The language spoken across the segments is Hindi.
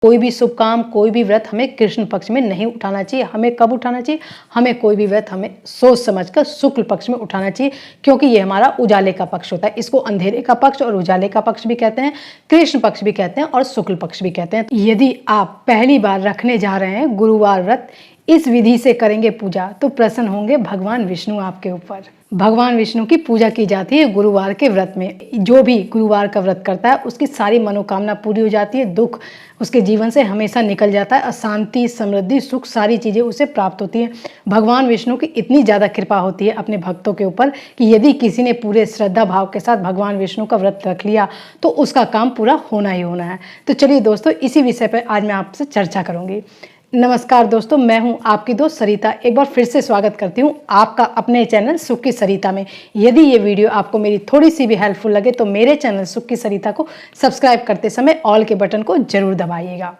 कोई भी शुभ काम, कोई भी व्रत हमें कृष्ण पक्ष में नहीं उठाना चाहिए। हमें कब उठाना चाहिए? हमें कोई भी व्रत हमें सोच समझकर शुक्ल पक्ष में उठाना चाहिए, क्योंकि ये हमारा उजाले का पक्ष होता है। इसको अंधेरे का पक्ष और उजाले का पक्ष भी कहते हैं, कृष्ण पक्ष भी कहते हैं और शुक्ल पक्ष भी कहते हैं। यदि आप पहली बार रखने जा रहे हैं गुरुवार व्रत, इस विधि से करेंगे पूजा, तो प्रसन्न होंगे भगवान विष्णु आपके ऊपर। भगवान विष्णु की पूजा की जाती है गुरुवार के व्रत में। जो भी गुरुवार का व्रत करता है उसकी सारी मनोकामना पूरी हो जाती है, दुख उसके जीवन से हमेशा निकल जाता है, शांति, समृद्धि, सुख, सारी चीज़ें उसे प्राप्त होती हैं। भगवान विष्णु की इतनी ज़्यादा कृपा होती है अपने भक्तों के ऊपर कि यदि किसी ने पूरे श्रद्धा भाव के साथ भगवान विष्णु का व्रत रख लिया तो उसका काम पूरा होना ही होना है। तो चलिए दोस्तों, इसी विषय पर आज मैं आपसे चर्चा करूँगी। नमस्कार दोस्तों, मैं हूं आपकी दोस्त सरिता। एक बार फिर से स्वागत करती हूं आपका अपने चैनल सुख की सरिता में। यदि ये वीडियो आपको मेरी थोड़ी सी भी हेल्पफुल लगे तो मेरे चैनल सुख की सरिता को सब्सक्राइब करते समय ऑल के बटन को जरूर दबाइएगा।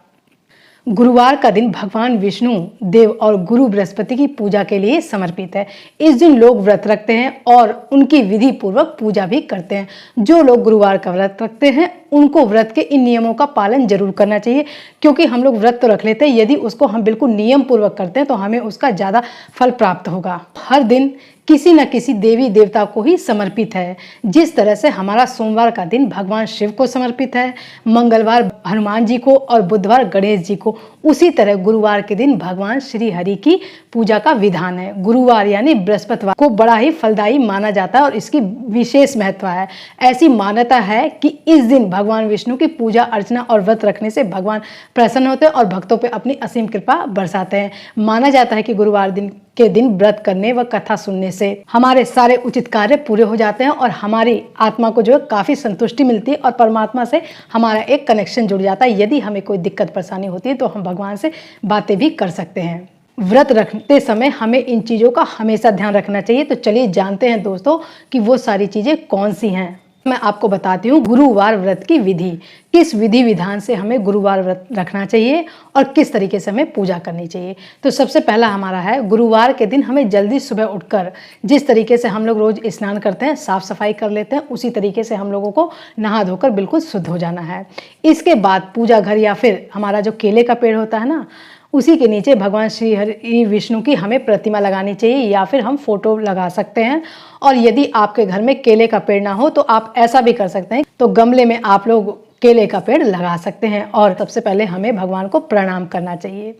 गुरुवार का दिन भगवान विष्णु देव और गुरु बृहस्पति की पूजा के लिए समर्पित है। इस दिन लोग व्रत रखते हैं और उनकी विधि पूर्वक पूजा भी करते हैं। जो लोग गुरुवार का व्रत रखते हैं उनको व्रत के इन नियमों का पालन जरूर करना चाहिए, क्योंकि हम लोग व्रत तो रख लेते हैं, यदि उसको हम बिल्कुल नियम पूर्वक करते हैं तो हमें उसका ज़्यादा फल प्राप्त होगा। हर दिन किसी न किसी देवी देवता को ही समर्पित है। जिस तरह से हमारा सोमवार का दिन भगवान शिव को समर्पित है, मंगलवार हनुमान जी को और बुधवार गणेश जी को, उसी तरह गुरुवार के दिन भगवान श्री हरि की पूजा का विधान है। गुरुवार यानी बृहस्पतिवार को बड़ा ही फलदायी माना जाता है और इसकी विशेष महत्व है। ऐसी मान्यता है कि इस दिन भगवान विष्णु की पूजा अर्चना और व्रत रखने से भगवान प्रसन्न होते हैं और भक्तों पर अपनी असीम कृपा बरसाते हैं। माना जाता है कि गुरुवार के दिन व्रत करने व कथा सुनने से हमारे सारे उचित कार्य पूरे हो जाते हैं और हमारी आत्मा को जो है काफ़ी संतुष्टि मिलती है और परमात्मा से हमारा एक कनेक्शन जुड़ जाता है। यदि हमें कोई दिक्कत परेशानी होती है तो हम भगवान से बातें भी कर सकते हैं। व्रत रखते समय हमें इन चीज़ों का हमेशा ध्यान रखना चाहिए। तो चलिए जानते हैं दोस्तों कि वो सारी चीज़ें कौन सी हैं। मैं आपको बताती हूँ गुरुवार व्रत की विधि, किस विधि विधान से हमें गुरुवार व्रत रखना चाहिए और किस तरीके से हमें पूजा करनी चाहिए। तो सबसे पहला हमारा है, गुरुवार के दिन हमें जल्दी सुबह उठकर जिस तरीके से हम लोग रोज़ स्नान करते हैं, साफ़ सफाई कर लेते हैं, उसी तरीके से हम लोगों को नहा धोकर बिल्कुल शुद्ध हो जाना है। इसके बाद पूजा घर या फिर हमारा जो केले का पेड़ होता है ना, उसी के नीचे भगवान श्री हरि विष्णु की हमें प्रतिमा लगानी चाहिए या फिर हम फोटो लगा सकते हैं। और यदि आपके घर में केले का पेड़ ना हो तो आप ऐसा भी कर सकते हैं, तो गमले में आप लोग केले का पेड़ लगा सकते हैं। और सबसे पहले हमें भगवान को प्रणाम करना चाहिए।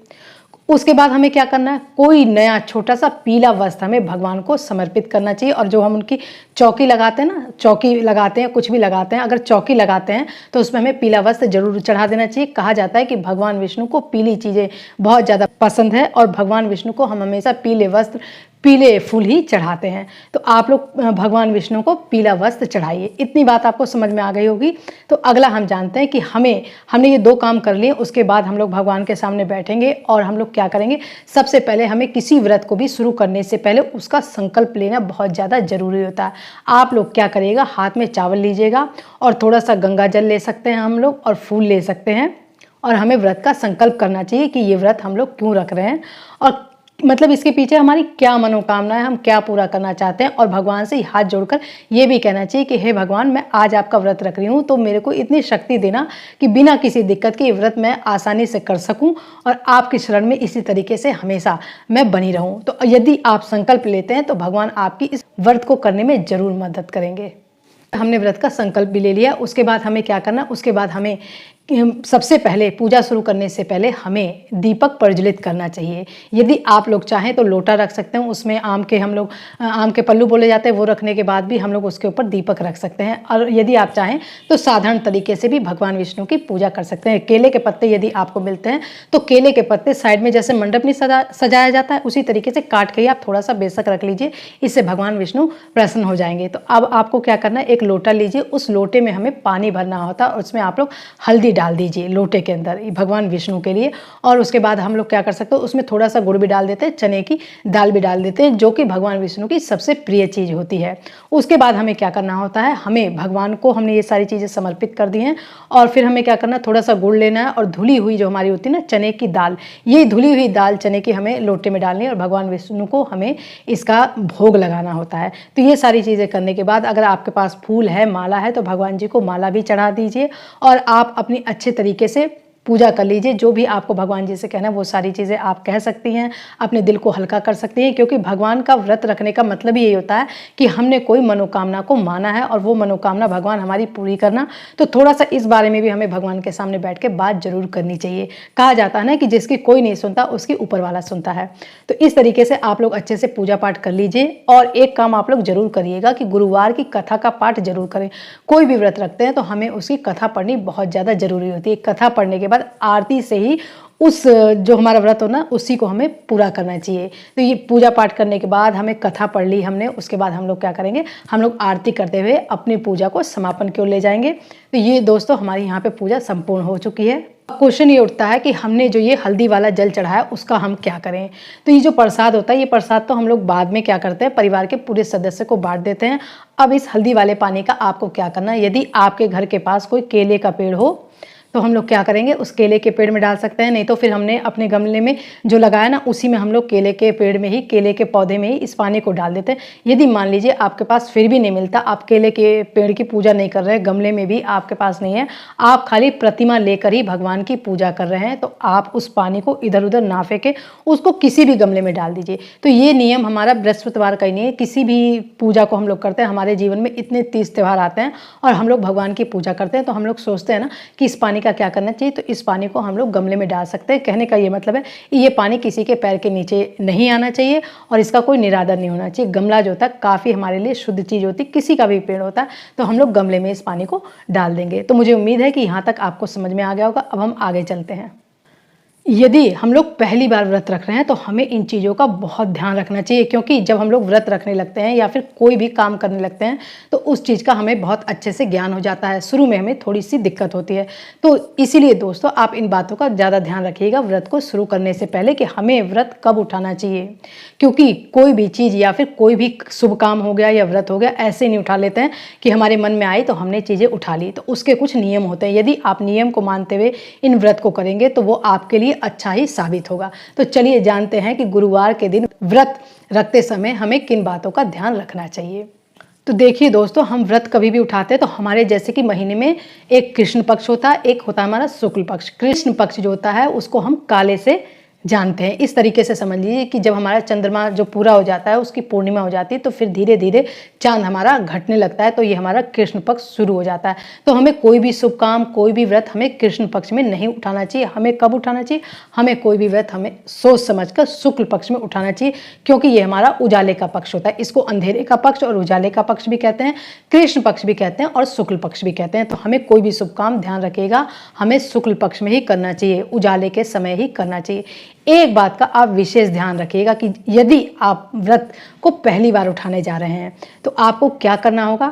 उसके बाद हमें क्या करना है, कोई नया छोटा सा पीला वस्त्र हमें भगवान को समर्पित करना चाहिए। और जो हम उनकी चौकी लगाते हैं ना, चौकी लगाते हैं, कुछ भी लगाते हैं, अगर चौकी लगाते हैं तो उसमें हमें पीला वस्त्र जरूर चढ़ा देना चाहिए। कहा जाता है कि भगवान विष्णु को पीली चीज़ें बहुत ज़्यादा पसंद है और भगवान विष्णु को हम हमेशा पीले वस्त्र, पीले फूल ही चढ़ाते हैं। तो आप लोग भगवान विष्णु को पीला वस्त्र चढ़ाइए। इतनी बात आपको समझ में आ गई होगी। तो अगला हम जानते हैं कि हमने ये दो काम कर लिए, उसके बाद हम लोग भगवान के सामने बैठेंगे और हम लोग क्या करेंगे, सबसे पहले हमें किसी व्रत को भी शुरू करने से पहले उसका संकल्प लेना बहुत ज़्यादा जरूरी होता है। आप लोग क्या करिएगा, हाथ में चावल लीजिएगा और थोड़ा सा गंगा जल ले सकते हैं हम लोग और फूल ले सकते हैं और हमें व्रत का संकल्प करना चाहिए कि ये व्रत हम लोग क्यों रख रहे हैं और मतलब इसके पीछे हमारी क्या मनोकामना है, हम क्या पूरा करना चाहते हैं। और भगवान से हाथ जोड़कर ये भी कहना चाहिए कि हे भगवान, मैं आज आपका व्रत रख रही हूँ तो मेरे को इतनी शक्ति देना कि बिना किसी दिक्कत के ये व्रत मैं आसानी से कर सकूँ और आपकी शरण में इसी तरीके से हमेशा मैं बनी रहूँ। तो यदि आप संकल्प लेते हैं तो भगवान आपकी इस व्रत को करने में ज़रूर मदद करेंगे। हमने व्रत का संकल्प भी ले लिया। उसके बाद हमें क्या करना, उसके बाद हमें सबसे पहले पूजा शुरू करने से पहले हमें दीपक प्रज्वलित करना चाहिए। यदि आप लोग चाहें तो लोटा रख सकते हैं, उसमें आम के पल्लू बोले जाते हैं, वो रखने के बाद भी हम लोग उसके ऊपर दीपक रख सकते हैं। और यदि आप चाहें तो साधारण तरीके से भी भगवान विष्णु की पूजा कर सकते हैं। केले के पत्ते यदि आपको मिलते हैं तो केले के पत्ते साइड में जैसे मंडप में सजाया जाता है उसी तरीके से काट के ही आप थोड़ा सा बेशक रख लीजिए, इससे भगवान विष्णु प्रसन्न हो जाएंगे। तो अब आपको क्या करना है, एक लोटा लीजिए, उस लोटे में हमें पानी भरना होता है और उसमें आप लोग हल्दी डाल दीजिए लोटे के अंदर भगवान विष्णु के लिए। और उसके बाद हम लोग क्या कर सकते हैं, उसमें थोड़ा सा गुड़ भी डाल देते हैं, चने की दाल भी डाल देते हैं, जो कि भगवान विष्णु की सबसे प्रिय चीज़ होती है। उसके बाद हमें क्या करना होता है, हमें भगवान को हमने ये सारी चीज़ें समर्पित कर दी हैं और फिर हमें क्या करना है, थोड़ा सा गुड़ लेना है और धुली हुई जो हमारी होती है ना चने की दाल, ये धुली हुई दाल चने की हमें लोटे में डालनी है और भगवान विष्णु को हमें इसका भोग लगाना होता है। तो ये सारी चीज़ें करने के बाद अगर आपके पास फूल है, माला है, तो भगवान जी को माला भी चढ़ा दीजिए और आप अपनी अच्छे तरीके से पूजा कर लीजिए। जो भी आपको भगवान जी से कहना है वो सारी चीज़ें आप कह सकती हैं, अपने दिल को हल्का कर सकती हैं, क्योंकि भगवान का व्रत रखने का मतलब ही यही होता है कि हमने कोई मनोकामना को माना है और वो मनोकामना भगवान हमारी पूरी करना। तो थोड़ा सा इस बारे में भी हमें भगवान के सामने बैठ के बात जरूर करनी चाहिए। कहा जाता है ना कि जिसकी कोई नहीं सुनता उसकी ऊपर वाला सुनता है। तो इस तरीके से आप लोग अच्छे से पूजा पाठ कर लीजिए। और एक काम आप लोग जरूर करिएगा कि गुरुवार की कथा का पाठ जरूर करें। कोई भी व्रत रखते हैं तो हमें उसकी कथा पढ़नी बहुत ज़्यादा जरूरी होती है। कथा पढ़ने के बाद आरती से ही उस जो हमारा व्रत हो ना उसी को हमें पूरा करना चाहिए। तो ये पूजा पाठ करने के बाद हमें कथा पढ़ ली हमने, उसके बाद हम लोग क्या करेंगे, हम लोग आरती करते हुए अपनी पूजा को समापन की ओर ले जाएंगे। तो ये दोस्तों हमारी यहाँ पे पूजा संपूर्ण हो चुकी है। क्वेश्चन ये उठता है कि हमने जो ये हल्दी वाला जल चढ़ाया उसका हम क्या करें। तो ये जो प्रसाद होता है, ये प्रसाद तो हम लोग बाद में क्या करते हैं, परिवार के पूरे सदस्य को बांट देते हैं। अब इस हल्दी वाले पानी का आपको क्या करना है, यदि आपके घर के पास कोई केले का पेड़ हो तो हम लोग क्या करेंगे, उस केले के पेड़ में डाल सकते हैं। नहीं तो फिर हमने अपने गमले में जो लगाया ना उसी में हम लोग केले के पेड़ में ही, केले के पौधे में ही इस पानी को डाल देते हैं। यदि मान लीजिए आपके पास फिर भी नहीं मिलता, आप केले के पेड़ की पूजा नहीं कर रहे, गमले में भी आपके पास नहीं है, आप खाली प्रतिमा लेकर ही भगवान की पूजा कर रहे हैं, तो आप उस पानी को इधर उधर ना फेंके, उसको किसी भी गमले में डाल दीजिए। तो ये नियम हमारा बृहस्पतिवार का ही नहीं है, किसी भी पूजा को हम लोग करते हैं। हमारे जीवन में इतने 30 त्यौहार आते हैं और हम लोग भगवान की पूजा करते हैं, तो हम लोग सोचते हैं ना कि इस पानी का क्या करना चाहिए, तो इस पानी को हम लोग गमले में डाल सकते हैं। कहने का ये मतलब है ये पानी किसी के पैर के नीचे नहीं आना चाहिए और इसका कोई निरादर नहीं होना चाहिए। गमला जो होता है काफ़ी हमारे लिए शुद्ध चीज़ होती है, किसी का भी पेड़ होता है तो हम लोग गमले में इस पानी को डाल देंगे। तो मुझे उम्मीद है कि यहाँ तक आपको समझ में आ गया होगा। अब हम आगे चलते हैं। यदि हम लोग पहली बार व्रत रख रहे हैं तो हमें इन चीज़ों का बहुत ध्यान रखना चाहिए, क्योंकि जब हम लोग व्रत रखने लगते हैं या फिर कोई भी काम करने लगते हैं तो उस चीज़ का हमें बहुत अच्छे से ज्ञान हो जाता है। शुरू में हमें थोड़ी सी दिक्कत होती है, तो इसीलिए दोस्तों आप इन बातों का ज़्यादा ध्यान रखिएगा व्रत को शुरू करने से पहले कि हमें व्रत कब उठाना चाहिए। क्योंकि कोई भी चीज़ या फिर कोई भी शुभ काम हो गया या व्रत हो गया ऐसे नहीं उठा लेते हैं कि हमारे मन में आई तो हमने चीज़ें उठा ली। तो उसके कुछ नियम होते हैं, यदि आप नियम को मानते हुए इन व्रत को करेंगे तो वो आपके लिए अच्छा ही साबित होगा। तो चलिए जानते हैं कि गुरुवार के दिन व्रत रखते समय हमें किन बातों का ध्यान रखना चाहिए। तो देखिए दोस्तों, हम व्रत कभी भी उठाते हैं तो हमारे जैसे कि महीने में एक कृष्ण पक्ष होता है, एक होता है हमारा शुक्ल पक्ष। कृष्ण पक्ष जो होता है उसको हम काले से जानते हैं। इस तरीके से समझ लीजिए कि जब हमारा चंद्रमा जो पूरा हो जाता है, उसकी पूर्णिमा हो जाती है, तो फिर धीरे धीरे चांद हमारा घटने लगता है, तो ये हमारा कृष्ण पक्ष शुरू हो जाता है। तो हमें कोई भी शुभ काम, कोई भी व्रत हमें कृष्ण पक्ष में नहीं उठाना चाहिए। हमें कब उठाना चाहिए, हमें कोई भी व्रत हमें सोच समझकर शुक्ल पक्ष में उठाना चाहिए, क्योंकि ये हमारा उजाले का पक्ष होता है। इसको अंधेरे का पक्ष और उजाले का पक्ष भी कहते हैं, कृष्ण पक्ष भी कहते हैं और शुक्ल पक्ष भी कहते हैं। तो हमें कोई भी शुभ काम, ध्यान रखिएगा, हमें शुक्ल पक्ष में ही करना चाहिए, उजाले के समय ही करना चाहिए। एक बात का आप विशेष ध्यान रखिएगा कि यदि आप व्रत को पहली बार उठाने जा रहे हैं तो आपको क्या करना होगा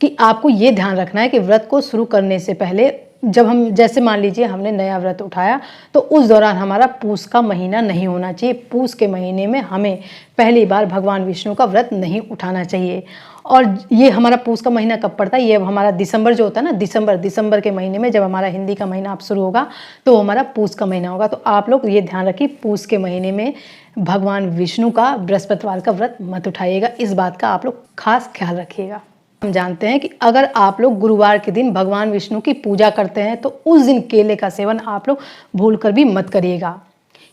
कि आपको ये ध्यान रखना है कि व्रत को शुरू करने से पहले, जब हम जैसे मान लीजिए हमने नया व्रत उठाया तो उस दौरान हमारा पूस का महीना नहीं होना चाहिए। पूस के महीने में हमें पहली बार भगवान विष्णु का व्रत नहीं उठाना चाहिए। और ये हमारा पूस का महीना कब पड़ता है, ये हमारा दिसंबर जो होता है ना, दिसंबर के महीने में जब हमारा हिंदी का महीना आप शुरू होगा तो हमारा पूस का महीना होगा। तो आप लोग ये ध्यान रखिए, पूस के महीने में भगवान विष्णु का बृहस्पतिवार का व्रत मत उठाइएगा। इस बात का आप लोग खास ख्याल रखिएगा। हम जानते हैं कि अगर आप लोग गुरुवार के दिन भगवान विष्णु की पूजा करते हैं तो उस दिन केले का सेवन आप लोग भूलकर भी मत करिएगा।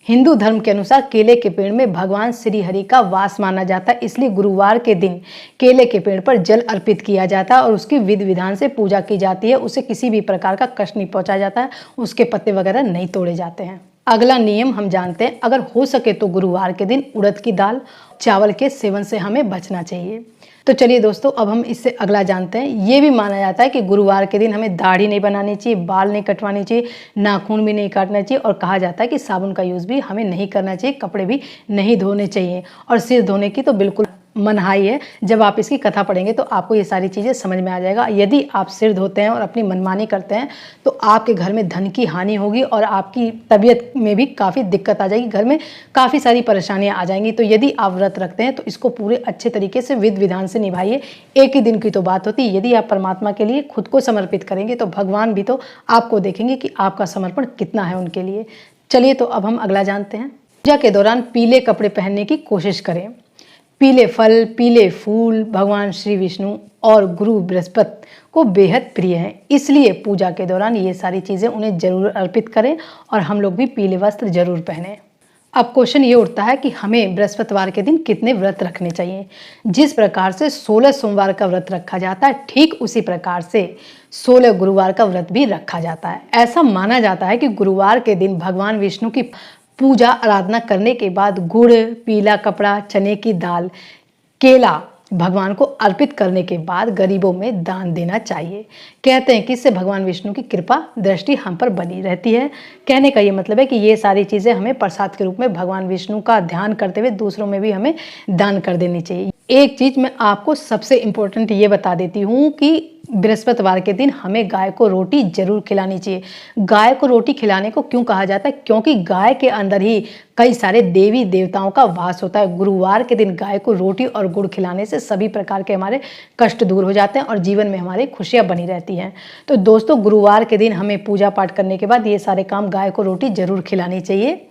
हिंदू धर्म के अनुसार केले के पेड़ में भगवान श्री हरि का वास माना जाता है, इसलिए गुरुवार के दिन केले के पेड़ पर जल अर्पित किया जाता है और उसकी विधि विधान से पूजा की जाती है। उसे किसी भी प्रकार का कष्ट नहीं पहुंचाया जाता है, उसके पत्ते वगैरह नहीं तोड़े जाते हैं। अगला नियम हम जानते हैं, अगर हो सके तो गुरुवार के दिन उड़द की दाल, चावल के सेवन से हमें बचना चाहिए। तो चलिए दोस्तों, अब हम इससे अगला जानते हैं। ये भी माना जाता है कि गुरुवार के दिन हमें दाढ़ी नहीं बनानी चाहिए, बाल नहीं कटवानी चाहिए, नाखून भी नहीं काटना चाहिए और कहा जाता है कि साबुन का यूज़ भी हमें नहीं करना चाहिए, कपड़े भी नहीं धोने चाहिए और सिर धोने की तो बिल्कुल मनाही है। जब आप इसकी कथा पढ़ेंगे तो आपको ये सारी चीज़ें समझ में आ जाएगा। यदि आप सिर धोते हैं और अपनी मनमानी करते हैं तो आपके घर में धन की हानि होगी और आपकी तबीयत में भी काफ़ी दिक्कत आ जाएगी, घर में काफ़ी सारी परेशानियां आ जाएंगी। तो यदि आप व्रत रखते हैं तो इसको पूरे अच्छे तरीके से विधि विधान से निभाइए। एक ही दिन की तो बात होती है, यदि आप परमात्मा के लिए खुद को समर्पित करेंगे तो भगवान भी तो आपको देखेंगे कि आपका समर्पण कितना है उनके लिए। चलिए तो अब हम अगला जानते हैं। पूजा के दौरान पीले कपड़े पहनने की कोशिश करें। पीले फल, पीले फूल भगवान श्री विष्णु और गुरु बृहस्पति को बेहद प्रिय हैं। इसलिए पूजा के दौरान ये सारी चीज़ें उन्हें जरूर अर्पित करें और हम लोग भी पीले वस्त्र जरूर पहनें। अब क्वेश्चन ये उठता है कि हमें बृहस्पतिवार के दिन कितने व्रत रखने चाहिए। जिस प्रकार से 16 सोमवार का व्रत रखा जाता है, ठीक उसी प्रकार से 16 गुरुवार का व्रत भी रखा जाता है। ऐसा माना जाता है कि गुरुवार के दिन भगवान विष्णु की पूजा आराधना करने के बाद गुड़, पीला कपड़ा, चने की दाल, केला भगवान को अर्पित करने के बाद गरीबों में दान देना चाहिए। कहते हैं कि इससे भगवान विष्णु की कृपा दृष्टि हम पर बनी रहती है। कहने का ये मतलब है कि ये सारी चीज़ें हमें प्रसाद के रूप में भगवान विष्णु का ध्यान करते हुए दूसरों में भी हमें दान कर देनी चाहिए। एक चीज़ मैं आपको सबसे इम्पोर्टेंट ये बता देती हूँ कि बृहस्पतिवार के दिन हमें गाय को रोटी जरूर खिलानी चाहिए। गाय को रोटी खिलाने को क्यों कहा जाता है? क्योंकि गाय के अंदर ही कई सारे देवी देवताओं का वास होता है। गुरुवार के दिन गाय को रोटी और गुड़ खिलाने से सभी प्रकार के हमारे कष्ट दूर हो जाते हैं और जीवन में हमारी खुशियां बनी रहती हैं। तो दोस्तों, गुरुवार के दिन हमें पूजा पाठ करने के बाद ये सारे काम गाय को रोटी जरूर खिलानी चाहिए।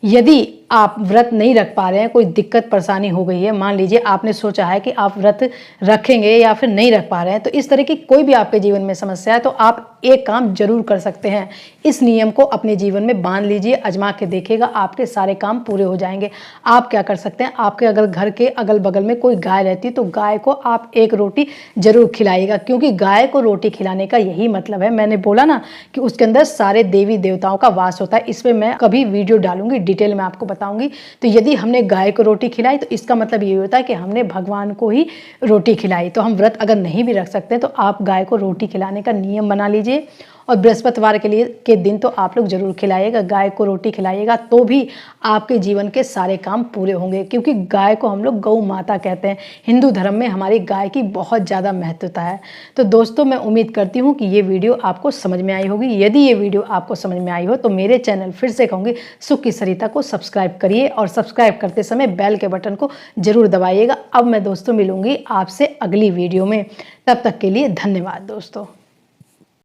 यदि आप व्रत नहीं रख पा रहे हैं, कोई दिक्कत परेशानी हो गई है, मान लीजिए आपने सोचा है कि आप व्रत रखेंगे या फिर नहीं रख पा रहे हैं, तो इस तरह की कोई भी आपके जीवन में समस्या है तो आप एक काम जरूर कर सकते हैं। इस नियम को अपने जीवन में बांध लीजिए, आजमा के देखिएगा, आपके सारे काम पूरे हो जाएंगे। आप क्या कर सकते हैं, आपके अगर घर के अगल बगल में कोई गाय रहती है तो गाय को आप एक रोटी जरूर खिलाइएगा, क्योंकि गाय को रोटी खिलाने का यही मतलब है। मैंने बोला ना कि उसके अंदर सारे देवी देवताओं का वास होता है। इस पर मैं कभी वीडियो डालूंगी, डिटेल में आपको बताऊंगी। तो यदि हमने गाय को रोटी खिलाई तो इसका मतलब ये होता है कि हमने भगवान को ही रोटी खिलाई। तो हम व्रत अगर नहीं भी रख सकते तो आप गाय को रोटी खिलाने का नियम बना लीजिए और बृहस्पतिवार के दिन तो आप लोग जरूर खिलाइएगा, गाय को रोटी खिलाइएगा, तो भी आपके जीवन के सारे काम पूरे होंगे। क्योंकि गाय को हम लोग गौ माता कहते हैं। हिंदू धर्म में हमारी गाय की बहुत ज़्यादा महत्वता है। तो दोस्तों, मैं उम्मीद करती हूँ कि ये वीडियो आपको समझ में आई होगी। यदि ये वीडियो आपको समझ में आई हो तो मेरे चैनल, फिर से कहूँगी, सुख की सरिता को सब्सक्राइब करिए और सब्सक्राइब करते समय बेल के बटन को जरूर दबाइएगा। अब मैं दोस्तों मिलूंगी आपसे अगली वीडियो में। तब तक के लिए धन्यवाद दोस्तों।